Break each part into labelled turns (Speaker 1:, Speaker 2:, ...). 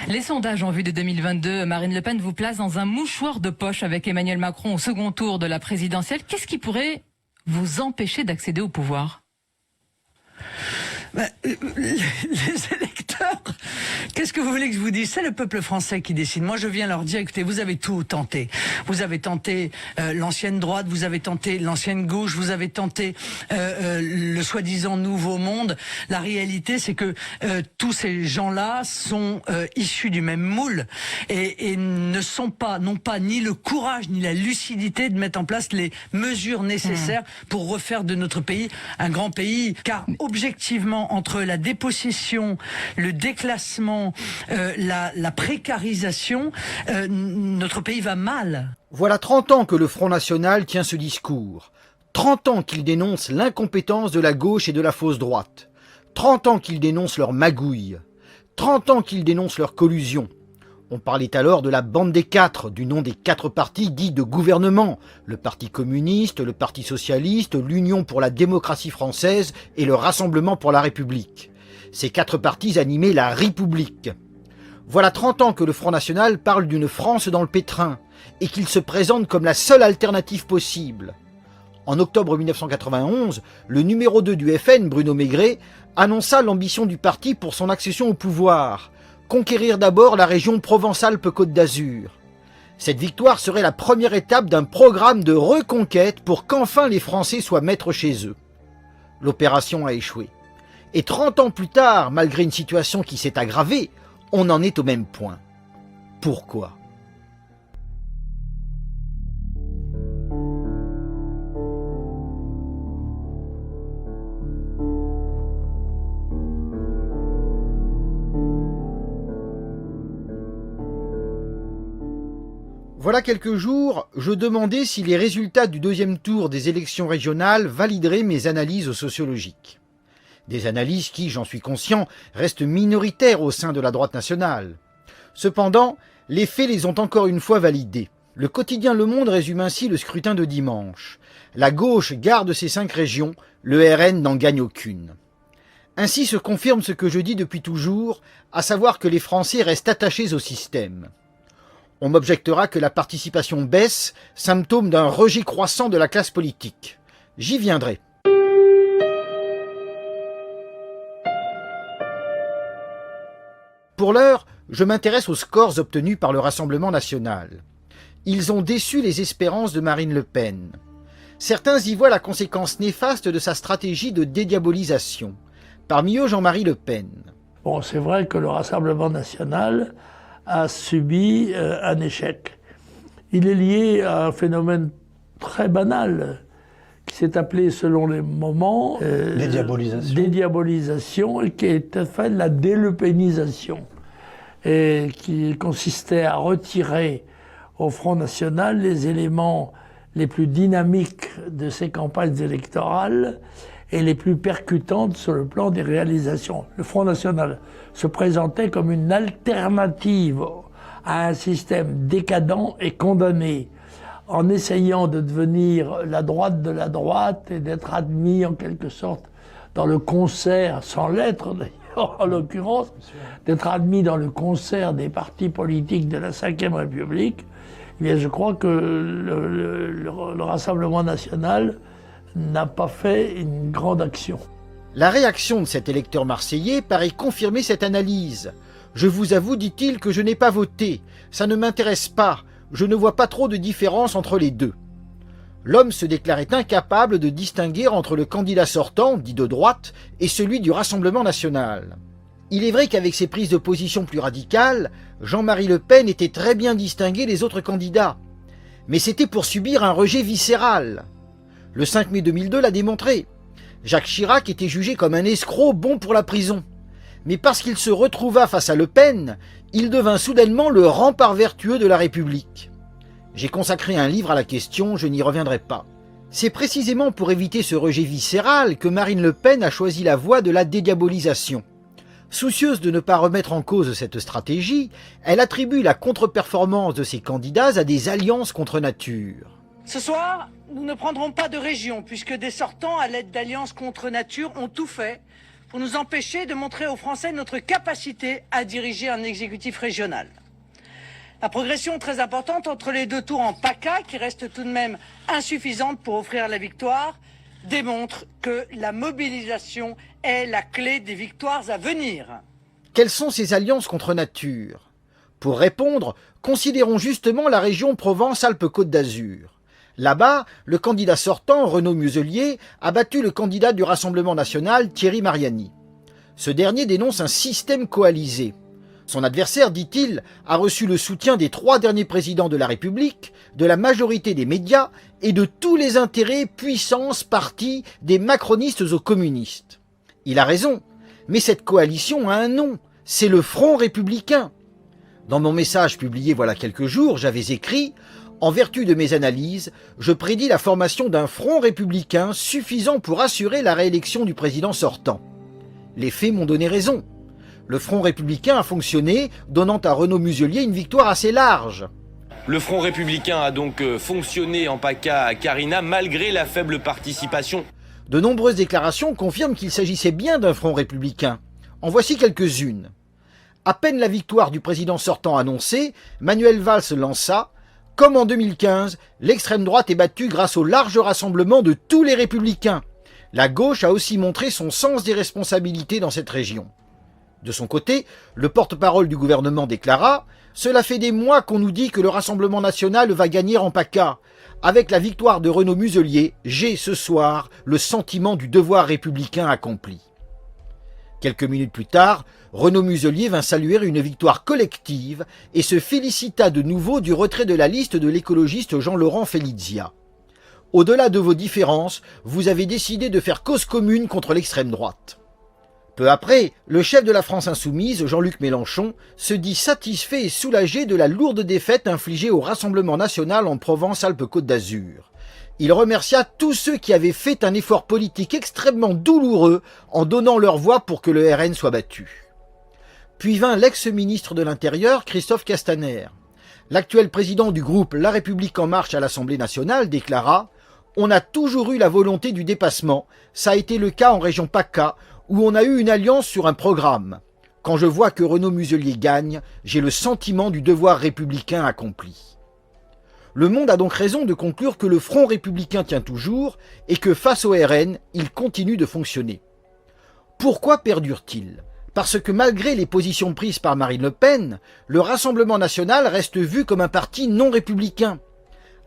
Speaker 1: Les sondages en vue de 2022, Marine Le Pen vous place dans un mouchoir de poche avec Emmanuel Macron au second tour de la présidentielle. Qu'est-ce qui pourrait vous empêcher d'accéder au pouvoir ?
Speaker 2: Les électeurs, qu'est-ce que vous voulez que je vous dise? C'est le peuple français qui décide. Moi, je viens leur dire, écoutez, vous avez tout tenté. Vous avez tenté l'ancienne droite, vous avez tenté l'ancienne gauche, vous avez tenté le soi-disant nouveau monde. La réalité, c'est que tous ces gens-là sont issus du même moule et n'ont pas ni le courage ni la lucidité de mettre en place les mesures nécessaires pour refaire de notre pays un grand pays. Car objectivement, entre la dépossession, le déclassement, la précarisation, notre pays va mal.
Speaker 3: Voilà 30 ans que le Front National tient ce discours. 30 ans qu'il dénonce l'incompétence de la gauche et de la fausse droite. 30 ans qu'il dénonce leur magouille. 30 ans qu'il dénonce leur collusion. On parlait alors de la bande des quatre, du nom des quatre partis dits de gouvernement, le Parti communiste, le Parti socialiste, l'Union pour la démocratie française et le Rassemblement pour la République. Ces quatre partis animaient la République. Voilà 30 ans que le Front National parle d'une France dans le pétrin et qu'il se présente comme la seule alternative possible. En octobre 1991, le numéro 2 du FN, Bruno Maigret, annonça l'ambition du parti pour son accession au pouvoir. Conquérir d'abord la région Provence-Alpes-Côte d'Azur. Cette victoire serait la première étape d'un programme de reconquête pour qu'enfin les Français soient maîtres chez eux. L'opération a échoué. Et 30 ans plus tard, malgré une situation qui s'est aggravée, on en est au même point. Pourquoi ? Voilà quelques jours, je demandais si les résultats du deuxième tour des élections régionales valideraient mes analyses sociologiques. Des analyses qui, j'en suis conscient, restent minoritaires au sein de la droite nationale. Cependant, les faits les ont encore une fois validés. Le quotidien Le Monde résume ainsi le scrutin de dimanche. La gauche garde ses 5 régions, le RN n'en gagne aucune. Ainsi se confirme ce que je dis depuis toujours, à savoir que les Français restent attachés au système. On m'objectera que la participation baisse, symptôme d'un rejet croissant de la classe politique. J'y viendrai. Pour l'heure, je m'intéresse aux scores obtenus par le Rassemblement national. Ils ont déçu les espérances de Marine Le Pen. Certains y voient la conséquence néfaste de sa stratégie de dédiabolisation. Parmi eux, Jean-Marie Le Pen.
Speaker 4: Bon, c'est vrai que le Rassemblement national a subi un échec. Il est lié à un phénomène très banal qui s'est appelé selon les moments dédiabolisation et qui est en fait la délepénisation et qui consistait à retirer au Front National les éléments les plus dynamiques de ses campagnes électorales et les plus percutantes sur le plan des réalisations. Le Front National se présentait comme une alternative à un système décadent et condamné, en essayant de devenir la droite de la droite et d'être admis en quelque sorte dans le concert, sans l'être d'ailleurs en l'occurrence, d'être admis dans le concert des partis politiques de la Ve République. Eh bien, je crois que le Rassemblement national n'a pas fait une grande action.
Speaker 3: La réaction de cet électeur marseillais paraît confirmer cette analyse. Je vous avoue, dit-il, que je n'ai pas voté. Ça ne m'intéresse pas. Je ne vois pas trop de différence entre les deux. L'homme se déclarait incapable de distinguer entre le candidat sortant, dit de droite, et celui du Rassemblement national. Il est vrai qu'avec ses prises de position plus radicales, Jean-Marie Le Pen était très bien distingué des autres candidats. Mais c'était pour subir un rejet viscéral. Le 5 mai 2002 l'a démontré. Jacques Chirac était jugé comme un escroc bon pour la prison. Mais parce qu'il se retrouva face à Le Pen, il devint soudainement le rempart vertueux de la République. J'ai consacré un livre à la question, je n'y reviendrai pas. C'est précisément pour éviter ce rejet viscéral que Marine Le Pen a choisi la voie de la dédiabolisation. Soucieuse de ne pas remettre en cause cette stratégie, elle attribue la contre-performance de ses candidats à des alliances contre nature.
Speaker 2: Ce soir, nous ne prendrons pas de région, puisque des sortants, à l'aide d'alliances contre nature, ont tout fait pour nous empêcher de montrer aux Français notre capacité à diriger un exécutif régional. La progression très importante entre les deux tours en PACA, qui reste tout de même insuffisante pour offrir la victoire, démontre que la mobilisation est la clé des victoires à venir.
Speaker 3: Quelles sont ces alliances contre nature? Pour répondre, considérons justement la région Provence-Alpes-Côte d'Azur. Là-bas, le candidat sortant, Renaud Muselier, a battu le candidat du Rassemblement national, Thierry Mariani. Ce dernier dénonce un système coalisé. Son adversaire, dit-il, a reçu le soutien des 3 derniers présidents de la République, de la majorité des médias et de tous les intérêts, puissances, partis, des macronistes aux communistes. Il a raison, mais cette coalition a un nom, c'est le Front républicain. Dans mon message publié voilà quelques jours, j'avais écrit « En vertu de mes analyses, je prédis la formation d'un front républicain suffisant pour assurer la réélection du président sortant. » Les faits m'ont donné raison. Le Front républicain a fonctionné, donnant à Renaud Muselier une victoire assez large.
Speaker 5: Le Front républicain a donc fonctionné en PACA à Carina malgré la faible participation.
Speaker 3: De nombreuses déclarations confirment qu'il s'agissait bien d'un Front républicain. En voici quelques-unes. À peine la victoire du président sortant annoncée, Manuel Valls lança « Comme en 2015, l'extrême droite est battue grâce au large rassemblement de tous les républicains. La gauche a aussi montré son sens des responsabilités dans cette région. » De son côté, le porte-parole du gouvernement déclara « Cela fait des mois qu'on nous dit que le Rassemblement national va gagner en PACA. Avec la victoire de Renaud Muselier, j'ai ce soir le sentiment du devoir républicain accompli. » Quelques minutes plus tard, Renaud Muselier vint saluer une victoire collective et se félicita de nouveau du retrait de la liste de l'écologiste Jean-Laurent Felizia. Au-delà de vos différences, vous avez décidé de faire cause commune contre l'extrême droite. Peu après, le chef de la France insoumise, Jean-Luc Mélenchon, se dit satisfait et soulagé de la lourde défaite infligée au Rassemblement national en Provence-Alpes-Côte d'Azur. Il remercia tous ceux qui avaient fait un effort politique extrêmement douloureux en donnant leur voix pour que le RN soit battu. Puis vint l'ex-ministre de l'Intérieur, Christophe Castaner. L'actuel président du groupe La République En Marche à l'Assemblée nationale déclara « On a toujours eu la volonté du dépassement, ça a été le cas en région PACA, où on a eu une alliance sur un programme. Quand je vois que Renaud Muselier gagne, j'ai le sentiment du devoir républicain accompli. » Le Monde a donc raison de conclure que le Front républicain tient toujours et que face au RN, il continue de fonctionner. Pourquoi perdure-t-il? Parce que malgré les positions prises par Marine Le Pen, le Rassemblement national reste vu comme un parti non républicain.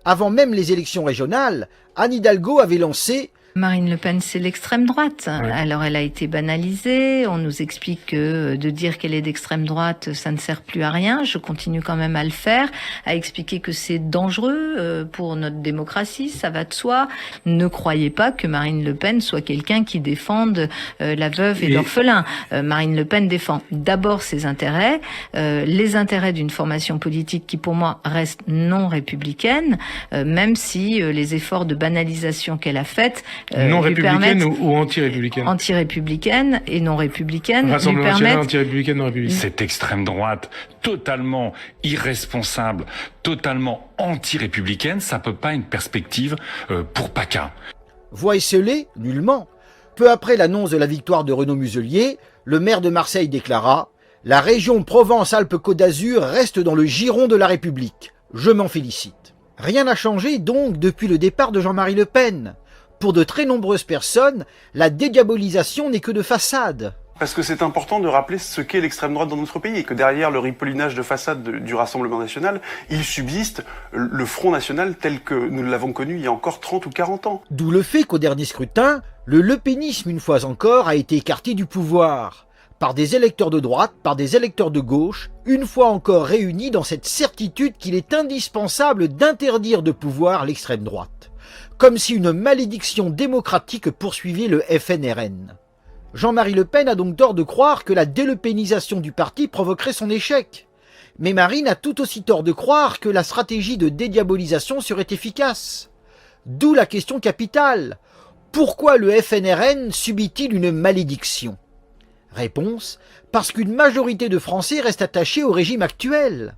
Speaker 3: Avant même les élections régionales, Anne Hidalgo avait lancé
Speaker 6: Marine Le Pen, c'est l'extrême droite.
Speaker 4: Ouais.
Speaker 6: Alors, elle a été banalisée. On nous explique que de dire qu'elle est d'extrême droite, ça ne sert plus à rien. Je continue quand même à le faire, à expliquer que c'est dangereux pour notre démocratie. Ça va de soi. Ne croyez pas que Marine Le Pen soit quelqu'un qui défende la veuve et l'orphelin. Marine Le Pen défend d'abord ses intérêts, les intérêts d'une formation politique qui, pour moi, reste non républicaine, même si les efforts de banalisation qu'elle a faits
Speaker 7: non républicaine ou anti-républicaine?
Speaker 6: Anti-républicaine et non républicaine.
Speaker 7: Rassemblement
Speaker 6: lui
Speaker 7: national,
Speaker 6: permettent...
Speaker 7: anti-républicaine, non républicaine.
Speaker 8: Cette extrême droite totalement irresponsable, totalement anti-républicaine, ça peut pas une perspective pour PACA.
Speaker 3: Voix esselée, nullement. Peu après l'annonce de la victoire de Renaud Muselier, le maire de Marseille déclara « La région Provence-Alpes-Côte d'Azur reste dans le giron de la République. Je m'en félicite. » Rien n'a changé donc depuis le départ de Jean-Marie Le Pen. Pour de très nombreuses personnes, la dédiabolisation n'est que de façade.
Speaker 9: Parce que c'est important de rappeler ce qu'est l'extrême droite dans notre pays et que derrière le ripollinage de façade du Rassemblement national, il subsiste le Front national tel que nous l'avons connu il y a encore 30 ou 40 ans.
Speaker 3: D'où le fait qu'au dernier scrutin, le lepénisme une fois encore a été écarté du pouvoir. Par des électeurs de droite, par des électeurs de gauche, une fois encore réunis dans cette certitude qu'il est indispensable d'interdire de pouvoir l'extrême droite. Comme si une malédiction démocratique poursuivait le FNRN. Jean-Marie Le Pen a donc tort de croire que la délepénisation du parti provoquerait son échec. Mais Marine a tout aussi tort de croire que la stratégie de dédiabolisation serait efficace. D'où la question capitale. Pourquoi le FNRN subit-il une malédiction? Réponse, parce qu'une majorité de Français reste attachée au régime actuel.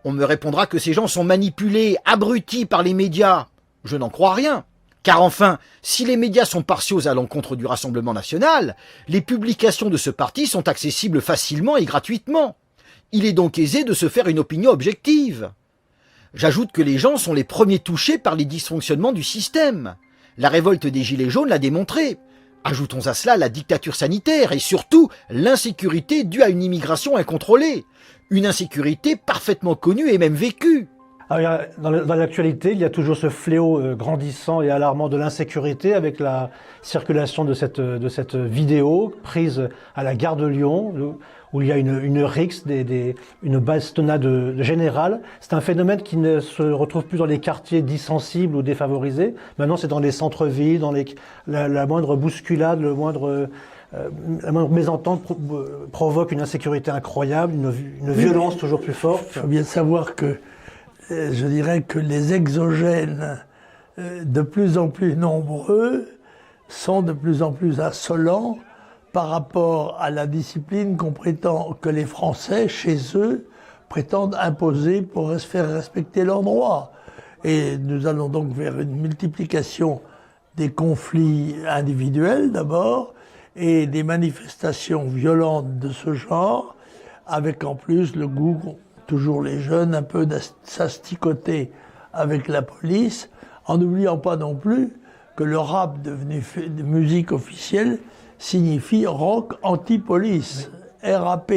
Speaker 3: On me répondra que ces gens sont manipulés, abrutis par les médias. Je n'en crois rien. Car enfin, si les médias sont partiaux à l'encontre du Rassemblement national, les publications de ce parti sont accessibles facilement et gratuitement. Il est donc aisé de se faire une opinion objective. J'ajoute que les gens sont les premiers touchés par les dysfonctionnements du système. La révolte des Gilets jaunes l'a démontré. Ajoutons à cela la dictature sanitaire et surtout l'insécurité due à une immigration incontrôlée. Une insécurité parfaitement connue et même vécue.
Speaker 10: Alors, dans l'actualité, il y a toujours ce fléau grandissant et alarmant de l'insécurité avec la circulation de cette vidéo prise à la gare de Lyon où il y a une rixe, une bastonnade générale. C'est un phénomène qui ne se retrouve plus dans les quartiers dits sensibles ou défavorisés. Maintenant, c'est dans les centres-villes, dans la moindre bousculade, la moindre mésentente provoque une insécurité incroyable, une violence toujours plus forte.
Speaker 4: Il faut bien savoir que je dirais que les exogènes, de plus en plus nombreux, sont de plus en plus insolents par rapport à la discipline que les Français, chez eux, prétendent imposer pour faire respecter leurs droits. Et nous allons donc vers une multiplication des conflits individuels d'abord, et des manifestations violentes de ce genre, avec en plus le goût, toujours les jeunes, un peu s'asticoter avec la police, en n'oubliant pas non plus que le rap devenu de musique officielle signifie rock anti-police, RAP.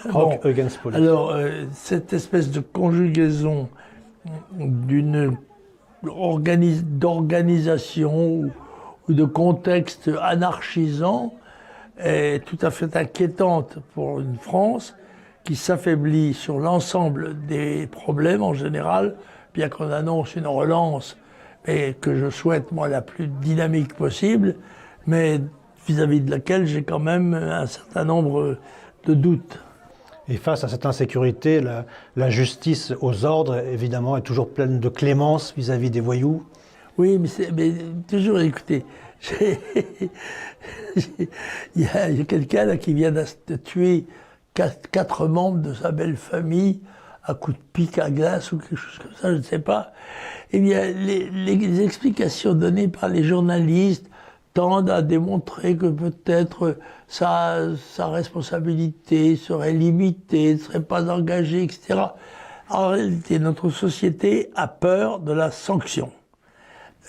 Speaker 10: Rock against police.
Speaker 4: Alors, cette espèce de conjugaison d'organisation ou de contexte anarchisant est tout à fait inquiétante pour une France qui s'affaiblit sur l'ensemble des problèmes en général, bien qu'on annonce une relance, et que je souhaite, moi, la plus dynamique possible, mais vis-à-vis de laquelle j'ai quand même un certain nombre de doutes.
Speaker 10: Et face à cette insécurité, la justice aux ordres, évidemment, est toujours pleine de clémence vis-à-vis des voyous.
Speaker 4: Oui, mais toujours, écoutez, il y a quelqu'un là qui vient de tuer quatre membres de sa belle famille à coups de pic à glace ou quelque chose comme ça, je ne sais pas. Eh bien, les explications données par les journalistes tendent à démontrer que peut-être sa responsabilité serait limitée, ne serait pas engagée, etc. En réalité, notre société a peur de la sanction,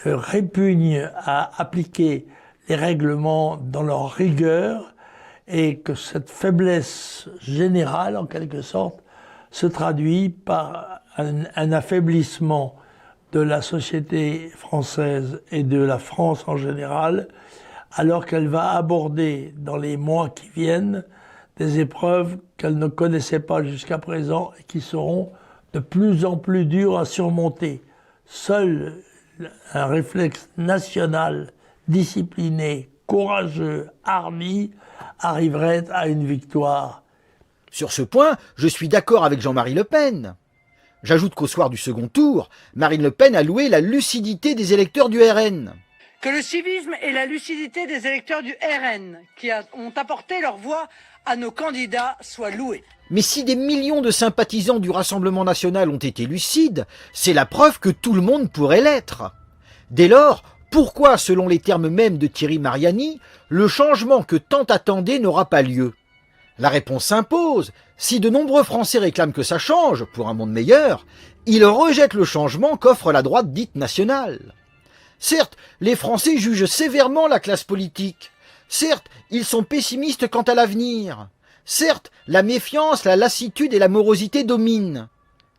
Speaker 4: répugne à appliquer les règlements dans leur rigueur, et que cette faiblesse générale, en quelque sorte, se traduit par un affaiblissement de la société française et de la France en général, alors qu'elle va aborder dans les mois qui viennent des épreuves qu'elle ne connaissait pas jusqu'à présent et qui seront de plus en plus dures à surmonter. Seul un réflexe national, discipliné, courageux, hardi, arriverait à une victoire.
Speaker 3: Sur ce point, je suis d'accord avec Jean-Marie Le Pen. J'ajoute qu'au soir du second tour, Marine Le Pen a loué la lucidité des électeurs du RN.
Speaker 2: Que le civisme et la lucidité des électeurs du RN, qui ont apporté leur voix à nos candidats, soient loués.
Speaker 3: Mais si des millions de sympathisants du Rassemblement national ont été lucides, c'est la preuve que tout le monde pourrait l'être. Dès lors, pourquoi, selon les termes mêmes de Thierry Mariani, le changement que tant attendaient n'aura pas lieu? La réponse s'impose. Si de nombreux Français réclament que ça change, pour un monde meilleur, ils rejettent le changement qu'offre la droite dite nationale. Certes, les Français jugent sévèrement la classe politique. Certes, ils sont pessimistes quant à l'avenir. Certes, la méfiance, la lassitude et la morosité dominent.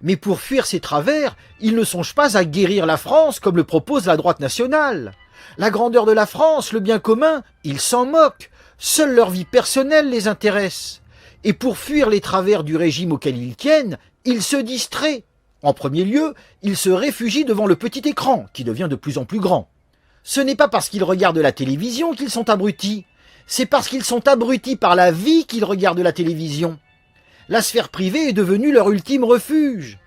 Speaker 3: Mais pour fuir ces travers, ils ne songent pas à guérir la France comme le propose la droite nationale. La grandeur de la France, le bien commun, ils s'en moquent. Seule leur vie personnelle les intéresse. Et pour fuir les travers du régime auquel ils tiennent, ils se distraient. En premier lieu, ils se réfugient devant le petit écran, qui devient de plus en plus grand. Ce n'est pas parce qu'ils regardent la télévision qu'ils sont abrutis. C'est parce qu'ils sont abrutis par la vie qu'ils regardent la télévision. La sphère privée est devenue leur ultime refuge.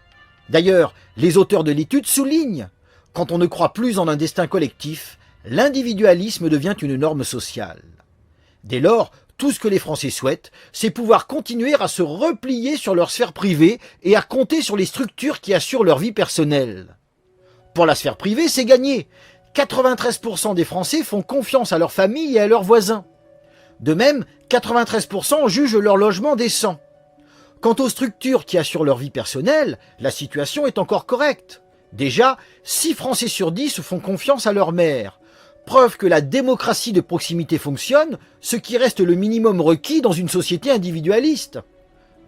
Speaker 3: D'ailleurs, les auteurs de l'étude soulignent, quand on ne croit plus en un destin collectif, l'individualisme devient une norme sociale. Dès lors, tout ce que les Français souhaitent, c'est pouvoir continuer à se replier sur leur sphère privée et à compter sur les structures qui assurent leur vie personnelle. Pour la sphère privée, c'est gagné. 93% des Français font confiance à leur famille et à leurs voisins. De même, 93% jugent leur logement décent. Quant aux structures qui assurent leur vie personnelle, la situation est encore correcte. Déjà, 6 Français sur 10 font confiance à leur maire. Preuve que la démocratie de proximité fonctionne, ce qui reste le minimum requis dans une société individualiste.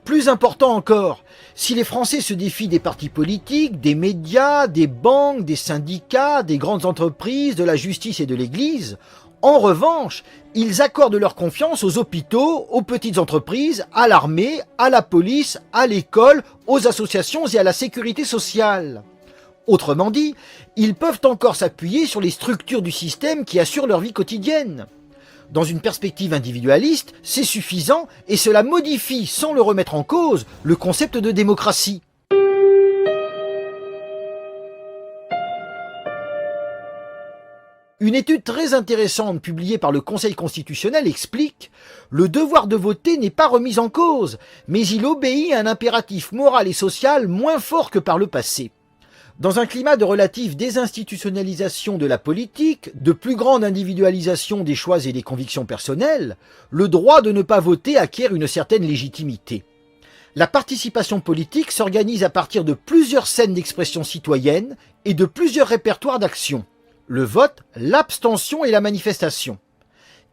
Speaker 3: Plus important encore, si les Français se défient des partis politiques, des médias, des banques, des syndicats, des grandes entreprises, de la justice et de l'Église, en revanche, ils accordent leur confiance aux hôpitaux, aux petites entreprises, à l'armée, à la police, à l'école, aux associations et à la sécurité sociale. Autrement dit, ils peuvent encore s'appuyer sur les structures du système qui assurent leur vie quotidienne. Dans une perspective individualiste, c'est suffisant et cela modifie, sans le remettre en cause, le concept de démocratie. Une étude très intéressante publiée par le Conseil constitutionnel explique « Le devoir de voter n'est pas remis en cause, mais il obéit à un impératif moral et social moins fort que par le passé. » Dans un climat de relative désinstitutionnalisation de la politique, de plus grande individualisation des choix et des convictions personnelles, le droit de ne pas voter acquiert une certaine légitimité. La participation politique s'organise à partir de plusieurs scènes d'expression citoyenne et de plusieurs répertoires d'action. Le vote, l'abstention et la manifestation.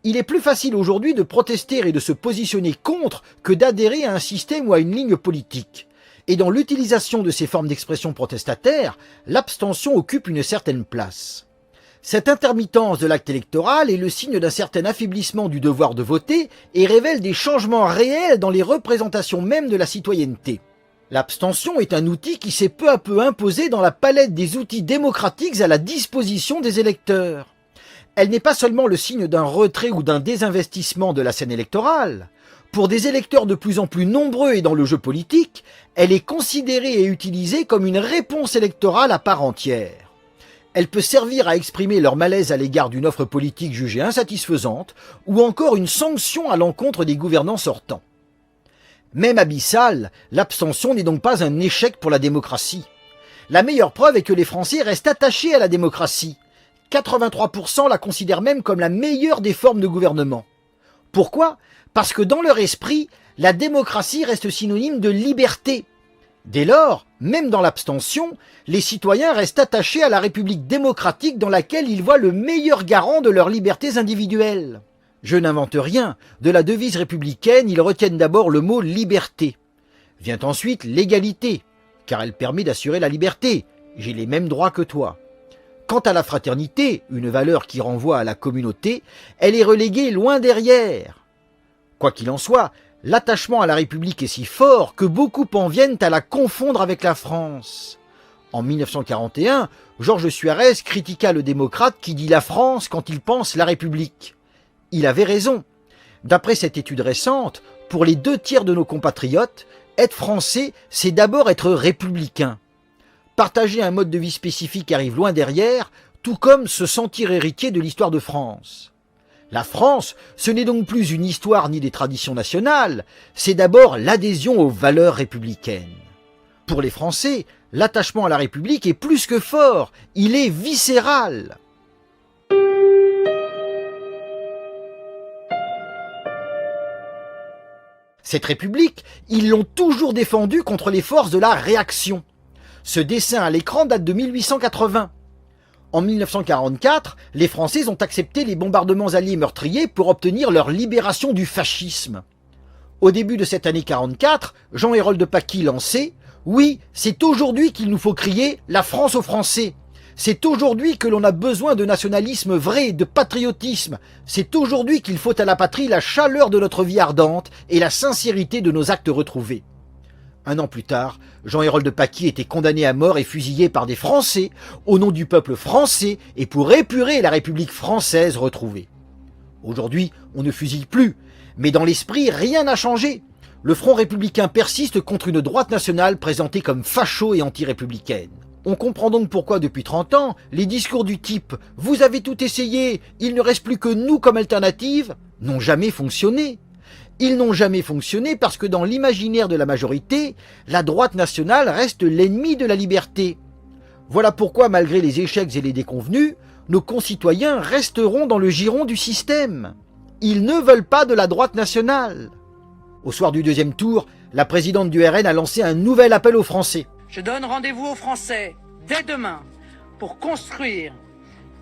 Speaker 3: Il est plus facile aujourd'hui de protester et de se positionner contre que d'adhérer à un système ou à une ligne politique. Et dans l'utilisation de ces formes d'expression protestataire, l'abstention occupe une certaine place. Cette intermittence de l'acte électoral est le signe d'un certain affaiblissement du devoir de voter et révèle des changements réels dans les représentations mêmes de la citoyenneté. L'abstention est un outil qui s'est peu à peu imposé dans la palette des outils démocratiques à la disposition des électeurs. Elle n'est pas seulement le signe d'un retrait ou d'un désinvestissement de la scène électorale. Pour des électeurs de plus en plus nombreux et dans le jeu politique, elle est considérée et utilisée comme une réponse électorale à part entière. Elle peut servir à exprimer leur malaise à l'égard d'une offre politique jugée insatisfaisante ou encore une sanction à l'encontre des gouvernants sortants. Même abyssale, l'abstention n'est donc pas un échec pour la démocratie. La meilleure preuve est que les Français restent attachés à la démocratie. 83% la considèrent même comme la meilleure des formes de gouvernement. Pourquoi ? Parce que dans leur esprit, la démocratie reste synonyme de liberté. Dès lors, même dans l'abstention, les citoyens restent attachés à la République démocratique dans laquelle ils voient le meilleur garant de leurs libertés individuelles. Je n'invente rien, de la devise républicaine, ils retiennent d'abord le mot « liberté ». Vient ensuite l'égalité, car elle permet d'assurer la liberté. J'ai les mêmes droits que toi. Quant à la fraternité, une valeur qui renvoie à la communauté, elle est reléguée loin derrière. Quoi qu'il en soit, l'attachement à la République est si fort que beaucoup en viennent à la confondre avec la France. En 1941, Georges Suarez critiqua le démocrate qui dit la France quand il pense la République. Il avait raison. D'après cette étude récente, pour les 2/3 de nos compatriotes, être français, c'est d'abord être républicain. Partager un mode de vie spécifique arrive loin derrière, tout comme se sentir héritier de l'histoire de France. La France, ce n'est donc plus une histoire ni des traditions nationales, c'est d'abord l'adhésion aux valeurs républicaines. Pour les Français, l'attachement à la République est plus que fort, il est viscéral. Cette République, ils l'ont toujours défendue contre les forces de la réaction. Ce dessin à l'écran date de 1880. En 1944, les Français ont accepté les bombardements alliés meurtriers pour obtenir leur libération du fascisme. Au début de cette année 44, Jean-Hérolde Paqui lançait « Oui, c'est aujourd'hui qu'il nous faut crier la France aux Français. C'est aujourd'hui que l'on a besoin de nationalisme vrai, de patriotisme. C'est aujourd'hui qu'il faut à la patrie la chaleur de notre vie ardente et la sincérité de nos actes retrouvés. » Un an plus tard, Jean-Hérolde Paqui était condamné à mort et fusillé par des Français au nom du peuple français et pour épurer la République française retrouvée. Aujourd'hui, on ne fusille plus, mais dans l'esprit, rien n'a changé. Le Front républicain persiste contre une droite nationale présentée comme facho et anti-républicaine. On comprend donc pourquoi depuis 30 ans, les discours du type « Vous avez tout essayé, il ne reste plus que nous comme alternative » n'ont jamais fonctionné. Ils n'ont jamais fonctionné parce que dans l'imaginaire de la majorité, la droite nationale reste l'ennemi de la liberté. Voilà pourquoi, malgré les échecs et les déconvenues, nos concitoyens resteront dans le giron du système. Ils ne veulent pas de la droite nationale. Au soir du deuxième tour, la présidente du RN a lancé un nouvel appel aux Français.
Speaker 2: Je donne rendez-vous aux Français dès demain pour construire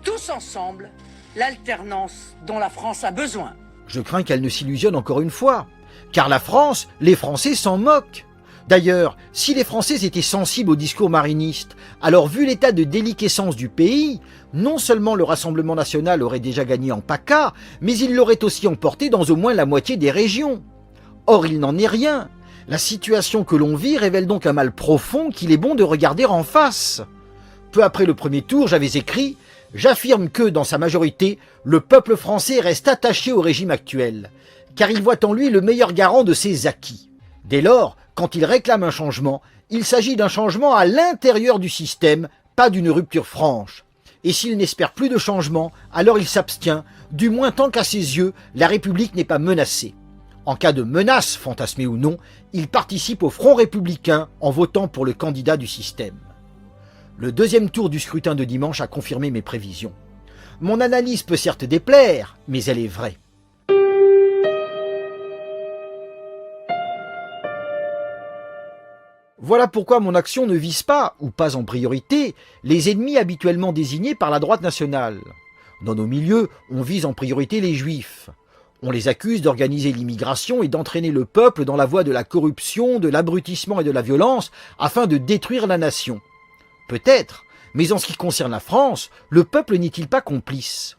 Speaker 2: tous ensemble l'alternance dont la France a besoin.
Speaker 3: Je crains qu'elle ne s'illusionne encore une fois, car la France, les Français s'en moquent. D'ailleurs, si les Français étaient sensibles au discours mariniste, alors vu l'état de déliquescence du pays, non seulement le Rassemblement national aurait déjà gagné en PACA, mais il l'aurait aussi emporté dans au moins la moitié des régions. Or, il n'en est rien. La situation que l'on vit révèle donc un mal profond qu'il est bon de regarder en face. Peu après le premier tour, j'avais écrit « J'affirme que, dans sa majorité, le peuple français reste attaché au régime actuel, car il voit en lui le meilleur garant de ses acquis. Dès lors, quand il réclame un changement, il s'agit d'un changement à l'intérieur du système, pas d'une rupture franche. Et s'il n'espère plus de changement, alors il s'abstient, du moins tant qu'à ses yeux, la République n'est pas menacée. En cas de menace, fantasmée ou non, il participe au Front républicain en votant pour le candidat du système. » Le deuxième tour du scrutin de dimanche a confirmé mes prévisions. Mon analyse peut certes déplaire, mais elle est vraie. Voilà pourquoi mon action ne vise pas, ou pas en priorité, les ennemis habituellement désignés par la droite nationale. Dans nos milieux, on vise en priorité les juifs. On les accuse d'organiser l'immigration et d'entraîner le peuple dans la voie de la corruption, de l'abrutissement et de la violence afin de détruire la nation. Peut-être, mais en ce qui concerne la France, le peuple n'est-il pas complice?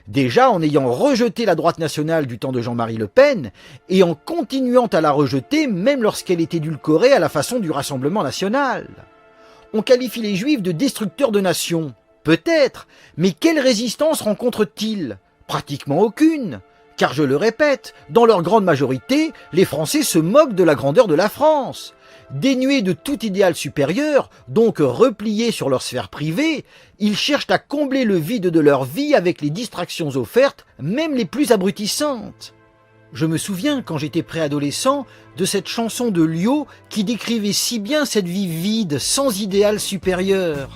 Speaker 3: Déjà en ayant rejeté la droite nationale du temps de Jean-Marie Le Pen, et en continuant à la rejeter même lorsqu'elle est édulcorée à la façon du Rassemblement national. On qualifie les Juifs de destructeurs de nations. Peut-être, mais quelle résistance rencontrent-ils? Pratiquement aucune. Car je le répète, dans leur grande majorité, les Français se moquent de la grandeur de la France. Dénués de tout idéal supérieur, donc repliés sur leur sphère privée, ils cherchent à combler le vide de leur vie avec les distractions offertes, même les plus abrutissantes. Je me souviens, quand j'étais préadolescent, de cette chanson de Lio qui décrivait si bien cette vie vide, sans idéal supérieur.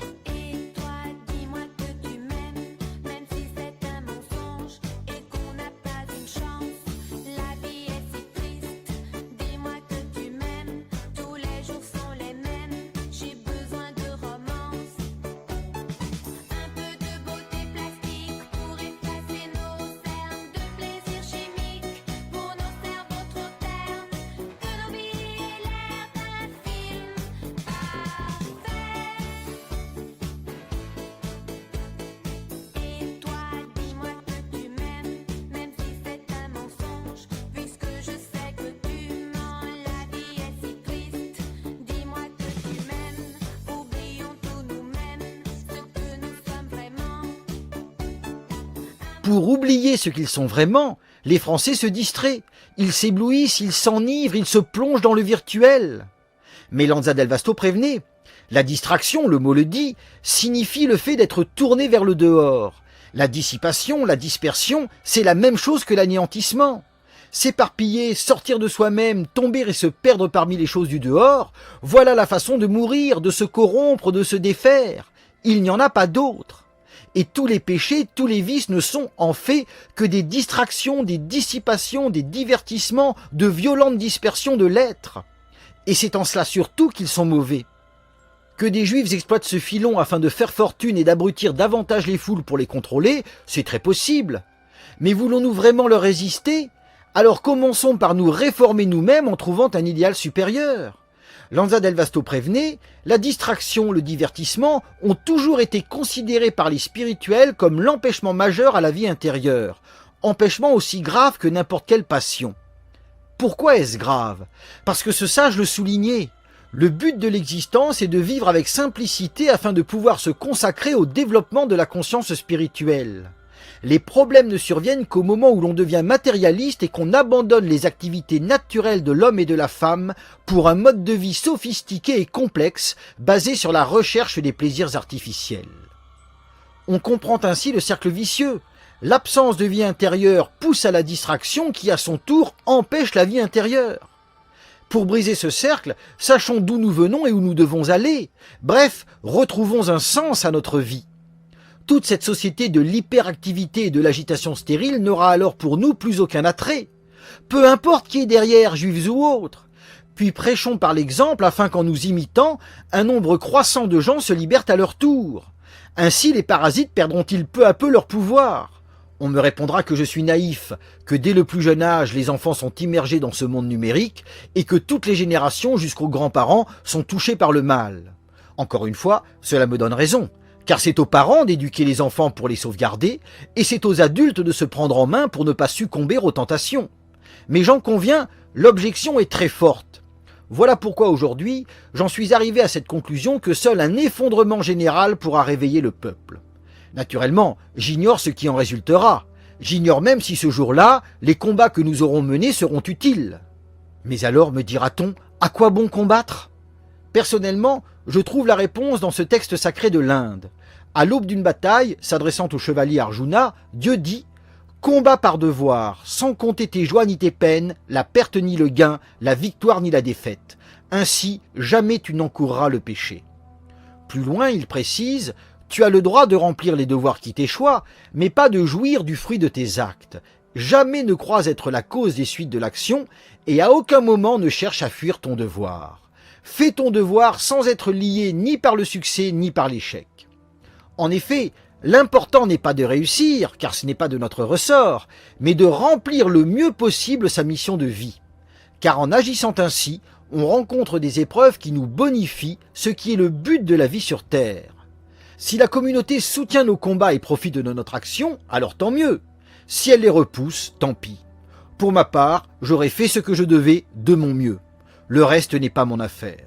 Speaker 3: Pour oublier ce qu'ils sont vraiment, les Français se distraient. Ils s'éblouissent, ils s'enivrent, ils se plongent dans le virtuel. Mais Lanza del Vasto prévenait. La distraction, le mot le dit, signifie le fait d'être tourné vers le dehors. La dissipation, la dispersion, c'est la même chose que l'anéantissement. S'éparpiller, sortir de soi-même, tomber et se perdre parmi les choses du dehors, voilà la façon de mourir, de se corrompre, de se défaire. Il n'y en a pas d'autre. Et tous les péchés, tous les vices ne sont en fait que des distractions, des dissipations, des divertissements, de violentes dispersions de l'être. Et c'est en cela surtout qu'ils sont mauvais. Que des Juifs exploitent ce filon afin de faire fortune et d'abrutir davantage les foules pour les contrôler, c'est très possible. Mais voulons-nous vraiment leur résister? Alors commençons par nous réformer nous-mêmes en trouvant un idéal supérieur. Lanza del Vasto prévenait, la distraction, le divertissement ont toujours été considérés par les spirituels comme l'empêchement majeur à la vie intérieure, empêchement aussi grave que n'importe quelle passion. Pourquoi est-ce grave? Parce que ce sage le soulignait. Le but de l'existence est de vivre avec simplicité afin de pouvoir se consacrer au développement de la conscience spirituelle. Les problèmes ne surviennent qu'au moment où l'on devient matérialiste et qu'on abandonne les activités naturelles de l'homme et de la femme pour un mode de vie sophistiqué et complexe basé sur la recherche des plaisirs artificiels. On comprend ainsi le cercle vicieux. L'absence de vie intérieure pousse à la distraction qui, à son tour, empêche la vie intérieure. Pour briser ce cercle, sachons d'où nous venons et où nous devons aller. Bref, retrouvons un sens à notre vie. Toute cette société de l'hyperactivité et de l'agitation stérile n'aura alors pour nous plus aucun attrait. Peu importe qui est derrière, juifs ou autres. Puis prêchons par l'exemple afin qu'en nous imitant, un nombre croissant de gens se libèrent à leur tour. Ainsi les parasites perdront-ils peu à peu leur pouvoir. On me répondra que je suis naïf, que dès le plus jeune âge les enfants sont immergés dans ce monde numérique et que toutes les générations jusqu'aux grands-parents sont touchés par le mal. Encore une fois, cela me donne raison, car c'est aux parents d'éduquer les enfants pour les sauvegarder et c'est aux adultes de se prendre en main pour ne pas succomber aux tentations. Mais j'en conviens, l'objection est très forte. Voilà pourquoi aujourd'hui, j'en suis arrivé à cette conclusion que seul un effondrement général pourra réveiller le peuple. Naturellement, j'ignore ce qui en résultera. J'ignore même si ce jour-là, les combats que nous aurons menés seront utiles. Mais alors, me dira-t-on, à quoi bon combattre? Personnellement, je trouve la réponse dans ce texte sacré de l'Inde. À l'aube d'une bataille, s'adressant au chevalier Arjuna, Dieu dit « Combat par devoir, sans compter tes joies ni tes peines, la perte ni le gain, la victoire ni la défaite. Ainsi, jamais tu n'encourras le péché. » Plus loin, il précise « Tu as le droit de remplir les devoirs qui t'échoient, mais pas de jouir du fruit de tes actes. Jamais ne crois être la cause des suites de l'action, et à aucun moment ne cherche à fuir ton devoir. Fais ton devoir sans être lié ni par le succès ni par l'échec. » En effet, l'important n'est pas de réussir, car ce n'est pas de notre ressort, mais de remplir le mieux possible sa mission de vie. Car en agissant ainsi, on rencontre des épreuves qui nous bonifient, ce qui est le but de la vie sur Terre. Si la communauté soutient nos combats et profite de notre action, alors tant mieux. Si elle les repousse, tant pis. Pour ma part, j'aurais fait ce que je devais de mon mieux. Le reste n'est pas mon affaire.